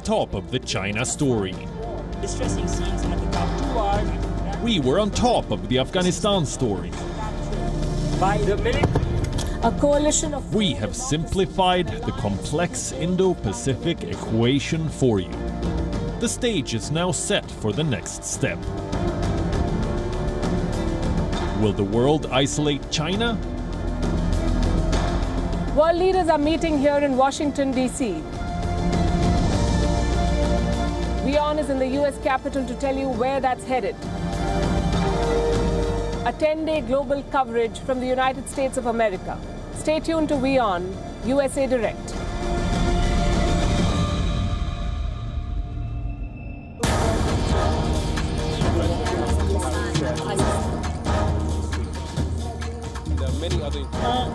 top of the China story. Distressing scenes at the top. Too large. We were on top of the Afghanistan story. By the minute. A coalition of... We have simplified the complex Indo-Pacific equation for you. The stage is now set for the next step. Will the world isolate China? World leaders are meeting here in Washington, D.C. WION is in the U.S. Capitol to tell you where that's headed. A 10-day global coverage from the United States of America. Stay tuned to WION, USA Direct.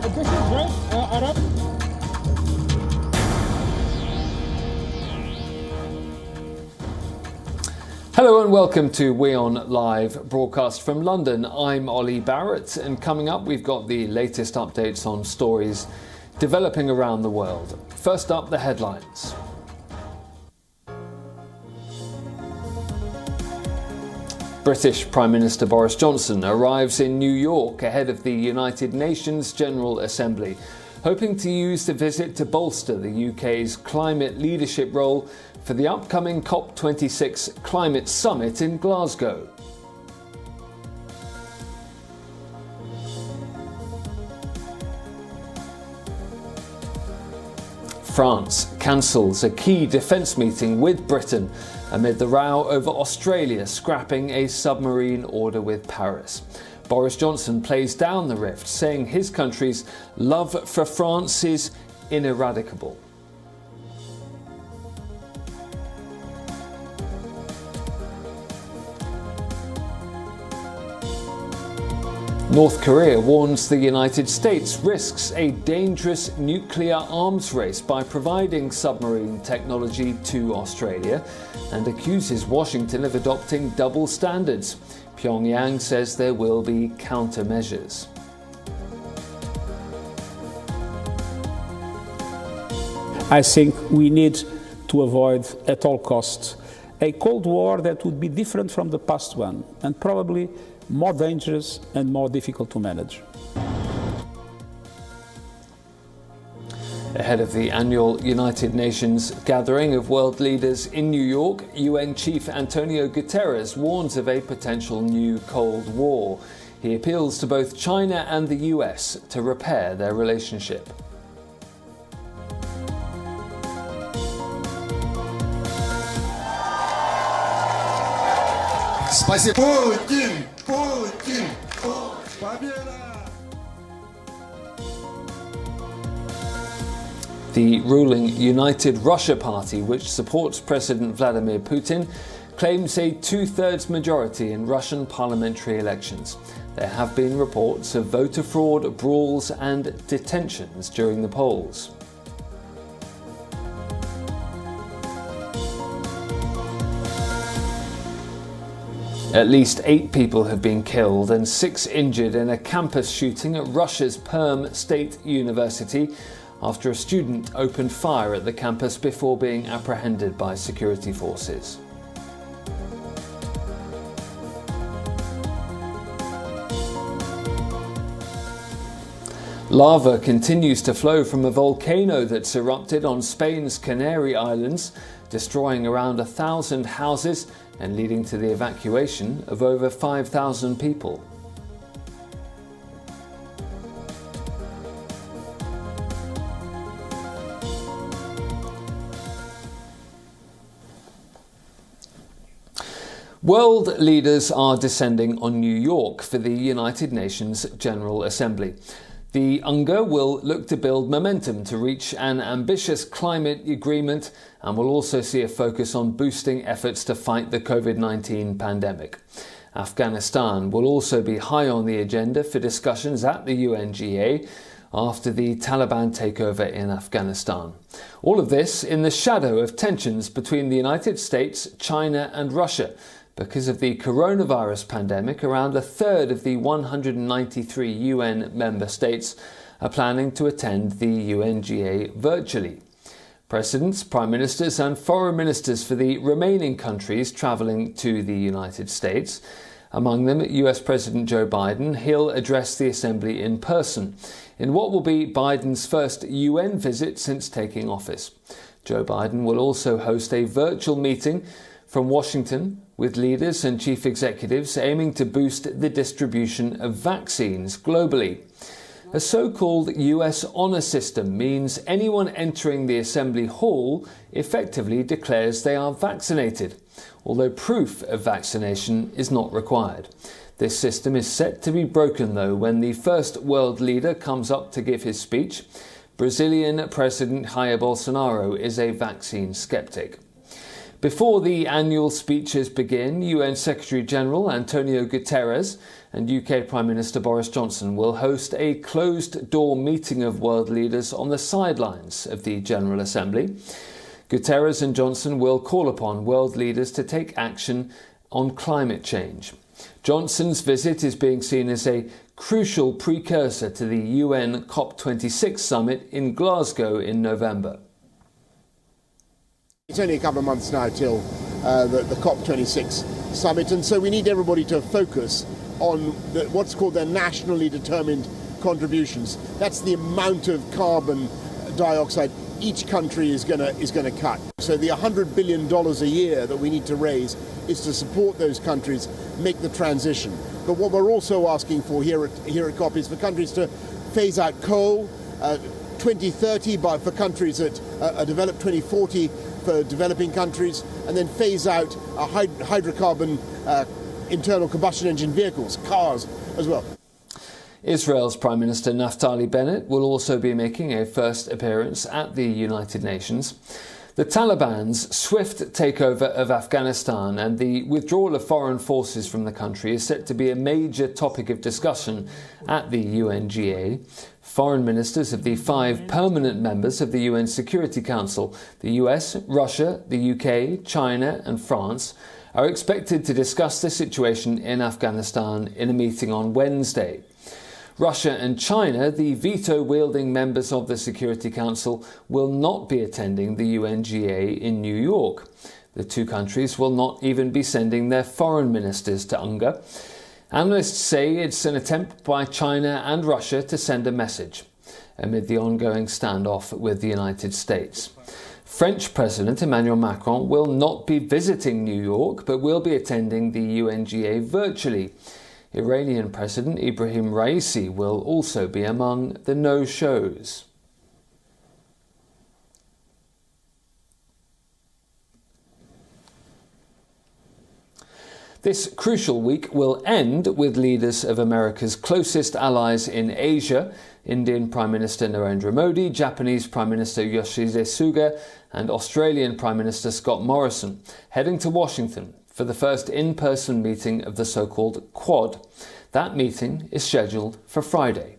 This is great, Arab. Hello and welcome to WION Live Broadcast from London. I'm Olly Barratt, and coming up we've got the latest updates on stories developing around the world. First up, the headlines. British Prime Minister Boris Johnson arrives in New York ahead of the United Nations General Assembly, hoping to use the visit to bolster the UK's climate leadership role for the upcoming COP26 climate summit in Glasgow. France cancels a key defence meeting with Britain amid the row over Australia scrapping a submarine order with Paris. Boris Johnson plays down the rift, saying his country's love for France is ineradicable. North Korea warns the United States risks a dangerous nuclear arms race by providing submarine technology to Australia and accuses Washington of adopting double standards. Pyongyang says there will be countermeasures. I think we need to avoid at all costs a Cold War that would be different from the past one and probably more dangerous and more difficult to manage. Ahead of the annual United Nations gathering of world leaders in New York, UN Chief Antonio Guterres warns of a potential new Cold War. He appeals to both China and the US to repair their relationship. The ruling United Russia Party, which supports President Vladimir Putin, claims a two-thirds majority in Russian parliamentary elections. There have been reports of voter fraud, brawls and detentions during the polls. At least 8 people have been killed and 6 injured in a campus shooting at Russia's Perm State University after a student opened fire at the campus before being apprehended by security forces. Lava continues to flow from a volcano that's erupted on Spain's Canary Islands, destroying around 1,000 houses and leading to the evacuation of over 5,000 people. World leaders are descending on New York for the United Nations General Assembly. The UNGA will look to build momentum to reach an ambitious climate agreement and will also see a focus on boosting efforts to fight the COVID-19 pandemic. Afghanistan will also be high on the agenda for discussions at the UNGA after the Taliban takeover in Afghanistan. All of this in the shadow of tensions between the United States, China and Russia. Because of the coronavirus pandemic, around a third of the 193 UN member states are planning to attend the UNGA virtually. Presidents, Prime Ministers and Foreign Ministers for the remaining countries travelling to the United States. Among them, US President Joe Biden. He'll address the Assembly in person in what will be Biden's first UN visit since taking office. Joe Biden will also host a virtual meeting from Washington with leaders and chief executives aiming to boost the distribution of vaccines globally. A so-called US honour system means anyone entering the Assembly Hall effectively declares they are vaccinated, although proof of vaccination is not required. This system is set to be broken, though, when the first world leader comes up to give his speech. Brazilian President Jair Bolsonaro is a vaccine skeptic. Before the annual speeches begin, UN Secretary-General Antonio Guterres and UK Prime Minister Boris Johnson will host a closed-door meeting of world leaders on the sidelines of the General Assembly. Guterres and Johnson will call upon world leaders to take action on climate change. Johnson's visit is being seen as a crucial precursor to the UN COP26 summit in Glasgow in November. It's only a couple of months now till the COP26 summit, and so we need everybody to focus on what's called their nationally determined contributions. That's the amount of carbon dioxide each country is going to cut. So the $100 billion a year that we need to raise is to support those countries make the transition. But what we're also asking for here at COP is for countries to phase out coal, 2030 for countries that are developed, 2040 for developing countries, and then phase out hydrocarbon internal combustion engine vehicles, cars as well. Israel's Prime Minister Naftali Bennett will also be making a first appearance at the United Nations. The Taliban's swift takeover of Afghanistan and the withdrawal of foreign forces from the country is set to be a major topic of discussion at the UNGA. Foreign ministers of the 5 permanent members of the UN Security Council, the US, Russia, the UK, China and France, are expected to discuss the situation in Afghanistan in a meeting on Wednesday. Russia and China, the veto-wielding members of the Security Council, will not be attending the UNGA in New York. The two countries will not even be sending their foreign ministers to UNGA. Analysts say it's an attempt by China and Russia to send a message amid the ongoing standoff with the United States. French President Emmanuel Macron will not be visiting New York, but will be attending the UNGA virtually. Iranian President Ibrahim Raisi will also be among the no-shows. This crucial week will end with leaders of America's closest allies in Asia, Indian Prime Minister Narendra Modi, Japanese Prime Minister Yoshihide Suga and Australian Prime Minister Scott Morrison, heading to Washington for the first in-person meeting of the so-called Quad. That meeting is scheduled for Friday.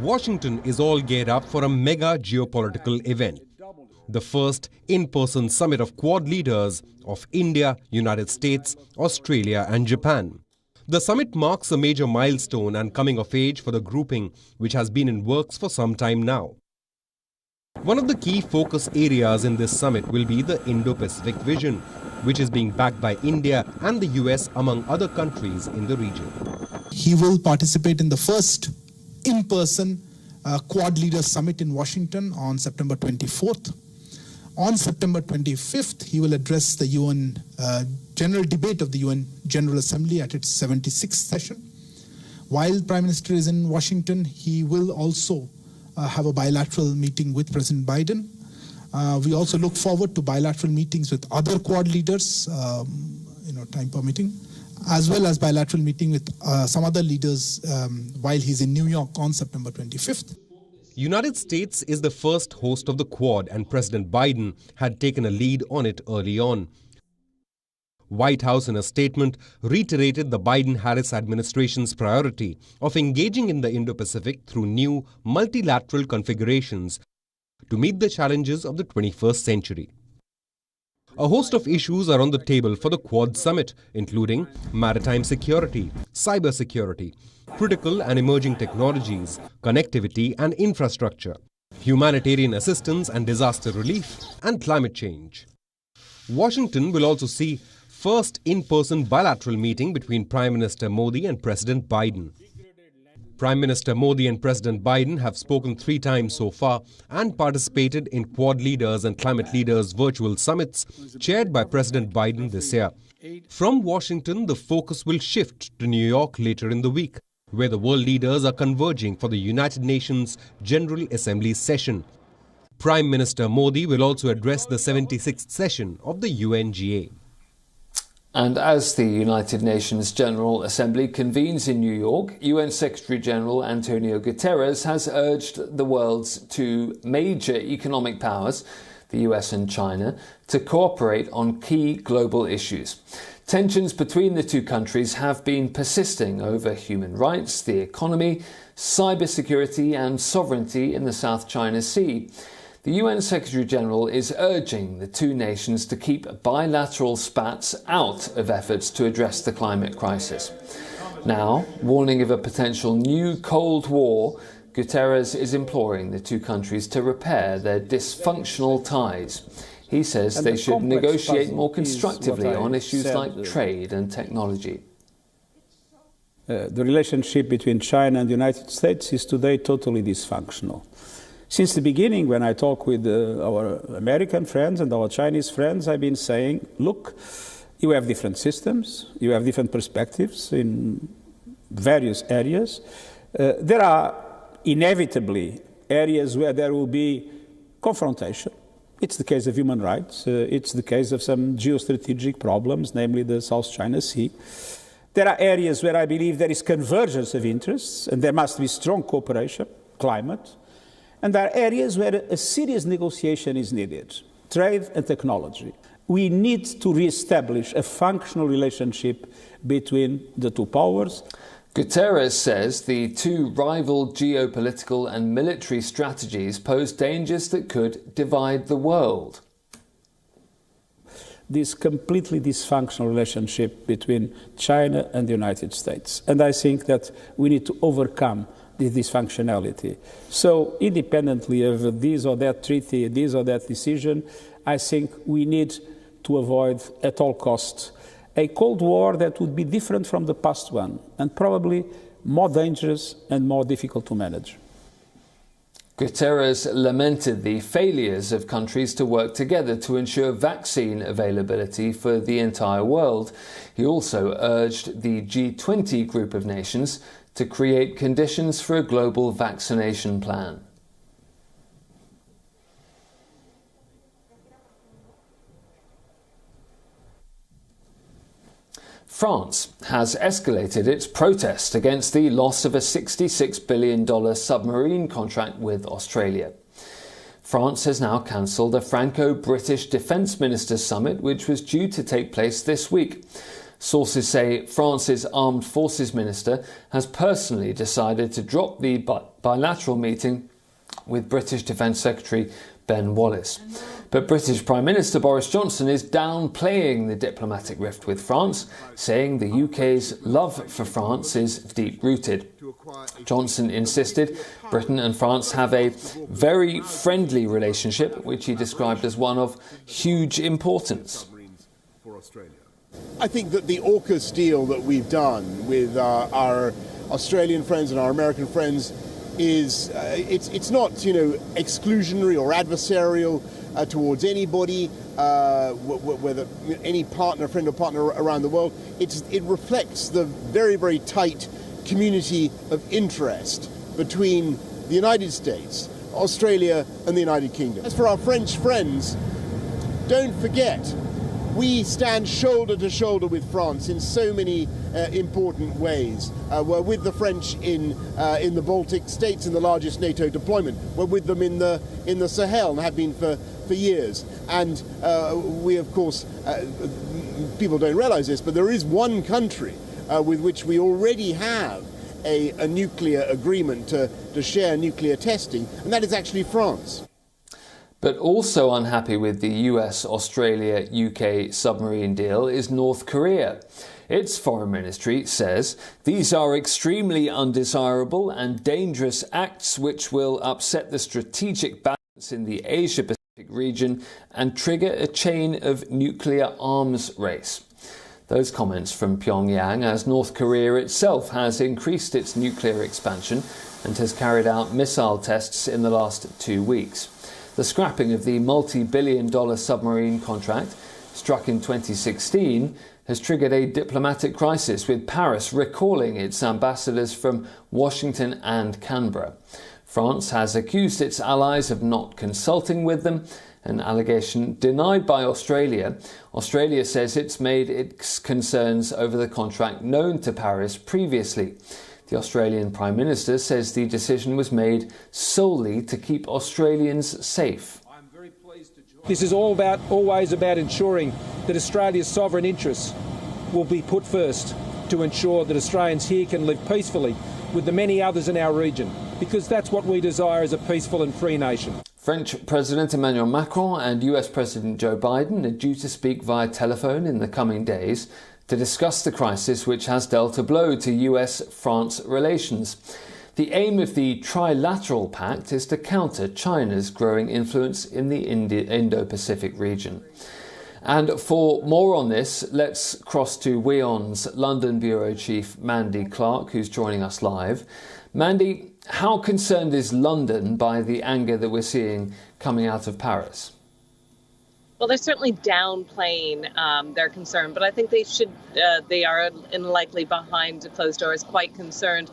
Washington is all geared up for a mega geopolitical event. The first in-person summit of Quad leaders of India, United States, Australia and Japan. The summit marks a major milestone and coming of age for the grouping, which has been in works for some time now. One of the key focus areas in this summit will be the Indo-Pacific vision, which is being backed by India and the US among other countries in the region. He will participate in the first in-person Quad Leaders Summit in Washington on September 24th. On September 25th, he will address the UN General Debate of the UN General Assembly at its 76th session. While the Prime Minister is in Washington, he will also have a bilateral meeting with President Biden. We also look forward to bilateral meetings with other Quad leaders, time permitting, as well as bilateral meeting with some other leaders while he's in New York on September 25th. United States is the first host of the Quad and President Biden had taken a lead on it early on. White House in a statement reiterated the Biden-Harris administration's priority of engaging in the Indo-Pacific through new multilateral configurations to meet the challenges of the 21st century. A host of issues are on the table for the Quad Summit, including maritime security, cyber security, critical and emerging technologies, connectivity and infrastructure. humanitarian assistance and disaster relief, and climate change. Washington will also see first in-person bilateral meeting between Prime Minister Modi and President Biden. Prime Minister Modi and President Biden have spoken 3 times so far and participated in Quad leaders and climate leaders virtual summits chaired by President Biden this year. From Washington, the focus will shift to New York later in the week, where the world leaders are converging for the United Nations General Assembly session. Prime Minister Modi will also address the 76th session of the UNGA. And as the United Nations General Assembly convenes in New York, UN Secretary-General Antonio Guterres has urged the world's 2 major economic powers, the US and China, to cooperate on key global issues. Tensions between the 2 countries have been persisting over human rights, the economy, cybersecurity and sovereignty in the South China Sea. The UN Secretary-General is urging the 2 nations to keep bilateral spats out of efforts to address the climate crisis. Now, warning of a potential new Cold War, Guterres is imploring the 2 countries to repair their dysfunctional ties. He says they should negotiate more constructively on issues like trade and technology. The relationship between China and the United States is today totally dysfunctional. Since the beginning, when I talk with our American friends and our Chinese friends, I've been saying, look, you have different systems, you have different perspectives in various areas. There are inevitably areas where there will be confrontation. It's the case of human rights. It's the case of some geostrategic problems, namely the South China Sea. There are areas where I believe there is convergence of interests and there must be strong cooperation, climate. And there are areas where a serious negotiation is needed, trade and technology. We need to re-establish a functional relationship between the 2 powers. Guterres says the 2 rival geopolitical and military strategies pose dangers that could divide the world. This completely dysfunctional relationship between China and the United States. And I think that we need to overcome this dysfunctionality. So independently of this or that treaty, this or that decision, I think we need to avoid at all costs a Cold War that would be different from the past one and probably more dangerous and more difficult to manage. Guterres lamented the failures of countries to work together to ensure vaccine availability for the entire world. He also urged the G20 group of nations to create conditions for a global vaccination plan. France has escalated its protest against the loss of a $66 billion submarine contract with Australia. France has now cancelled a Franco-British Defence Ministers' Summit, which was due to take place this week. Sources say France's Armed Forces Minister has personally decided to drop the bilateral meeting with British Defence Secretary Ben Wallace. But British Prime Minister Boris Johnson is downplaying the diplomatic rift with France, saying the UK's love for France is deep-rooted. Johnson insisted Britain and France have a very friendly relationship, which he described as one of huge importance. I think that the AUKUS deal that we've done with our Australian friends and our American friends is it's not exclusionary or adversarial towards anybody, whether any partner, friend or partner around the world. It reflects the very, very tight community of interest between the United States, Australia and the United Kingdom. As for our French friends, don't forget, we stand shoulder to shoulder with France in so many important ways. We're with the French in the Baltic states in the largest NATO deployment. We're with them in the Sahel and have been for years. And we, of course, people don't realize this, but there is one country with which we already have a nuclear agreement to share nuclear testing, and that is actually France. But also unhappy with the US-Australia-UK submarine deal is North Korea. Its foreign ministry says these are extremely undesirable and dangerous acts which will upset the strategic balance in the Asia-Pacific region and trigger a chain of nuclear arms race. Those comments from Pyongyang as North Korea itself has increased its nuclear expansion and has carried out missile tests in the last 2 weeks. The scrapping of the multi-billion-dollar submarine contract, struck in 2016, has triggered a diplomatic crisis, with Paris recalling its ambassadors from Washington and Canberra. France has accused its allies of not consulting with them, an allegation denied by Australia. Australia says it's made its concerns over the contract known to Paris previously. The Australian Prime Minister says the decision was made solely to keep Australians safe. This is always about ensuring that Australia's sovereign interests will be put first, to ensure that Australians here can live peacefully with the many others in our region, because that's what we desire as a peaceful and free nation. French President Emmanuel Macron and US President Joe Biden are due to speak via telephone in the coming days to discuss the crisis which has dealt a blow to US-France relations. The aim of the trilateral pact is to counter China's growing influence in the Indo-Pacific region. And for more on this, let's cross to WION's London Bureau Chief Mandy Clark, who's joining us live. Mandy, how concerned is London by the anger that we're seeing coming out of Paris? Well, they're certainly downplaying their concern, but I think they are likely behind closed doors quite concerned,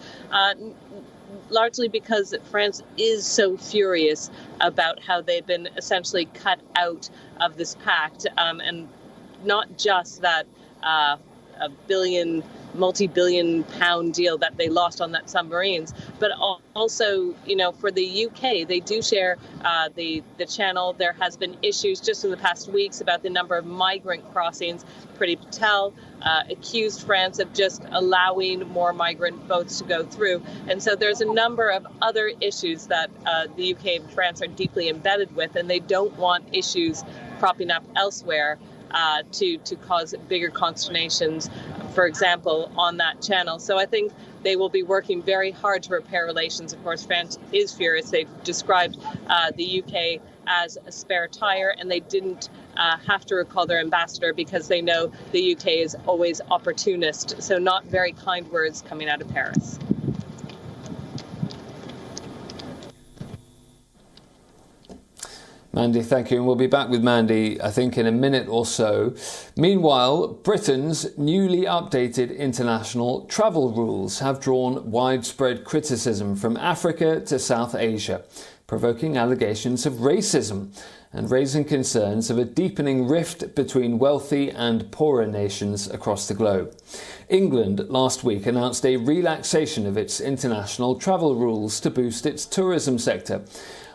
largely because France is so furious about how they've been essentially cut out of this pact, and not just that multi-billion pound deal that they lost on that submarines, but also, for the UK, they do share the channel. There has been issues just in the past weeks about the number of migrant crossings. Priti Patel accused France of just allowing more migrant boats to go through. And so there's a number of other issues that the UK and France are deeply embedded with, and they don't want issues cropping up elsewhere to cause bigger consternations, for example, on that channel. So I think they will be working very hard to repair relations. Of course, France is furious. They've described the UK as a spare tire, and they didn't have to recall their ambassador because they know the UK is always opportunist. So not very kind words coming out of Paris. Mandy, thank you. And we'll be back with Mandy, I think, in a minute or so. Meanwhile, Britain's newly updated international travel rules have drawn widespread criticism from Africa to South Asia, provoking allegations of racism and raising concerns of a deepening rift between wealthy and poorer nations across the globe. England last week announced a relaxation of its international travel rules to boost its tourism sector.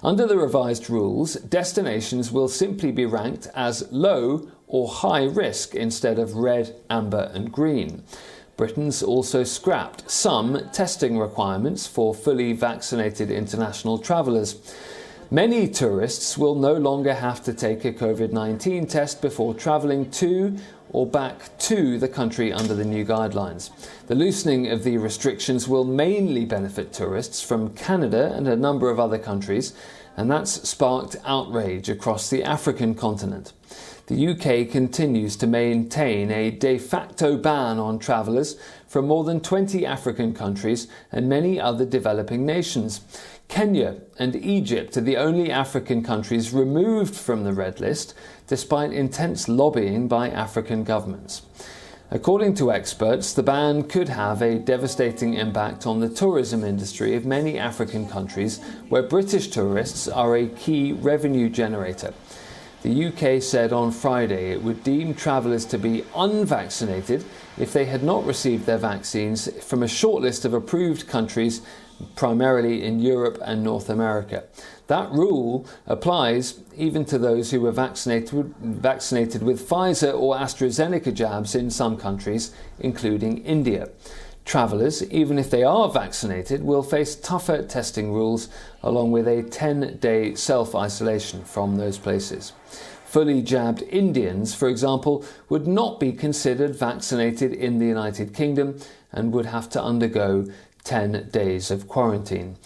Under the revised rules, destinations will simply be ranked as low or high risk instead of red, amber and green. Britain's also scrapped some testing requirements for fully vaccinated international travellers. Many tourists will no longer have to take a COVID-19 test before travelling to or back to the country under the new guidelines. The loosening of the restrictions will mainly benefit tourists from Canada and a number of other countries, and that's sparked outrage across the African continent. The UK continues to maintain a de facto ban on travellers from more than 20 African countries and many other developing nations. Kenya and Egypt are the only African countries removed from the red list, despite intense lobbying by African governments. According to experts, the ban could have a devastating impact on the tourism industry of many African countries where British tourists are a key revenue generator. The UK said on Friday it would deem travellers to be unvaccinated if they had not received their vaccines from a shortlist of approved countries, primarily in Europe and North America. That rule applies even to those who were vaccinated with Pfizer or AstraZeneca jabs in some countries, including India. Travellers, even if they are vaccinated, will face tougher testing rules along with a 10-day self-isolation from those places. Fully jabbed Indians, for example, would not be considered vaccinated in the United Kingdom and would have to undergo 10 days of quarantine.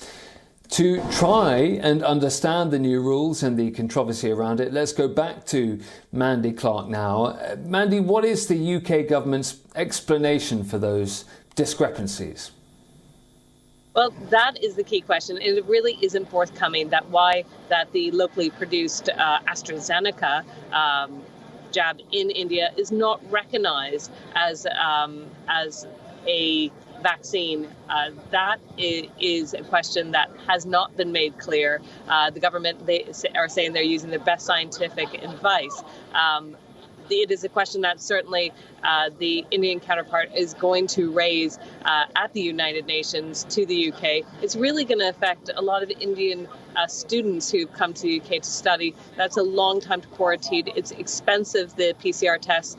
To try and understand the new rules and the controversy around it, let's go back to Mandy Clark now. Mandy, what is the UK government's explanation for those discrepancies? Well, that is the key question. It really isn't forthcoming that the locally produced AstraZeneca jab in India is not recognized as a vaccine. That is a question that has not been made clear. The government, they are saying they're using their best scientific advice. It is a question that certainly the Indian counterpart is going to raise at the United Nations to the UK. It's really going to affect a lot of Indian students who've come to the UK to study. That's a long time to quarantine. It's expensive, the PCR tests,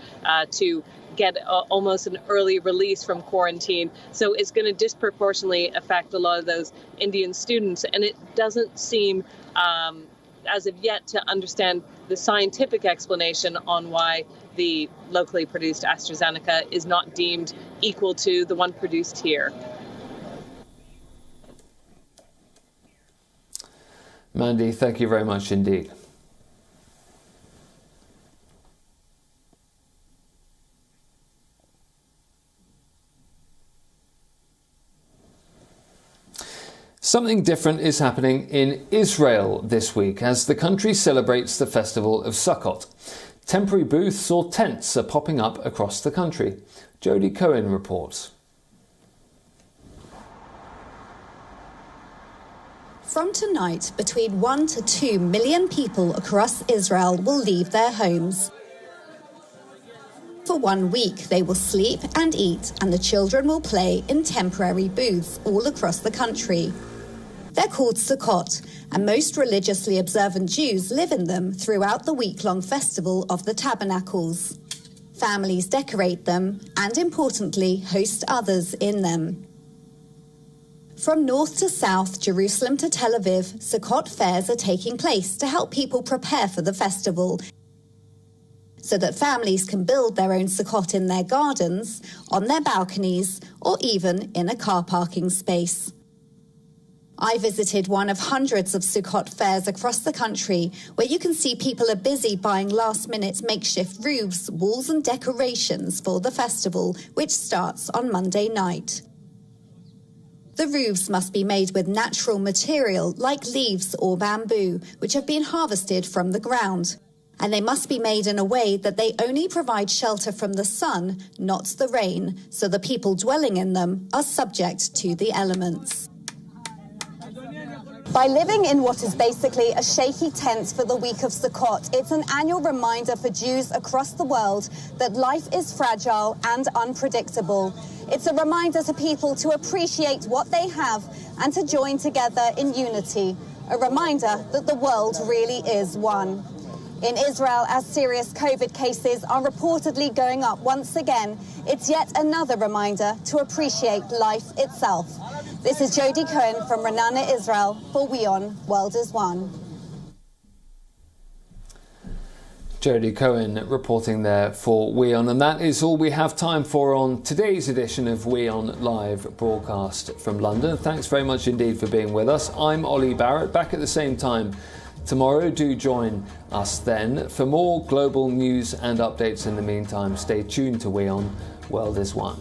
to get almost an early release from quarantine. So it's going to disproportionately affect a lot of those Indian students. And it doesn't seem as of yet to understand the scientific explanation on why the locally produced AstraZeneca is not deemed equal to the one produced here. Mandy, thank you very much indeed. Something different is happening in Israel this week as the country celebrates the festival of Sukkot. Temporary booths or tents are popping up across the country. Jodie Cohen reports. From tonight, between 1 to 2 million people across Israel will leave their homes. For 1 week, they will sleep and eat, and the children will play in temporary booths all across the country. They're called Sukkot, and most religiously observant Jews live in them throughout the week-long festival of the Tabernacles. Families decorate them and, importantly, host others in them. From north to south, Jerusalem to Tel Aviv, Sukkot fairs are taking place to help people prepare for the festival, so that families can build their own Sukkot in their gardens, on their balconies, or even in a car parking space. I visited one of hundreds of Sukkot fairs across the country, where you can see people are busy buying last-minute makeshift roofs, walls and decorations for the festival, which starts on Monday night. The roofs must be made with natural material like leaves or bamboo, which have been harvested from the ground. And they must be made in a way that they only provide shelter from the sun, not the rain, so the people dwelling in them are subject to the elements. By living in what is basically a shaky tent for the week of Sukkot, it's an annual reminder for Jews across the world that life is fragile and unpredictable. It's a reminder to people to appreciate what they have and to join together in unity. A reminder that the world really is one. In Israel, as serious COVID cases are reportedly going up once again, it's yet another reminder to appreciate life itself. This is Jodie Cohen from Renana, Israel, for WION World is One. Jodie Cohen reporting there for WION, and that is all we have time for on today's edition of WION Live Broadcast from London. Thanks very much indeed for being with us. I'm Olly Barratt, back at the same time tomorrow. Do join us then. For more global news and updates in the meantime, stay tuned to WION World is One.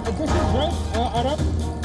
This is right, Arab.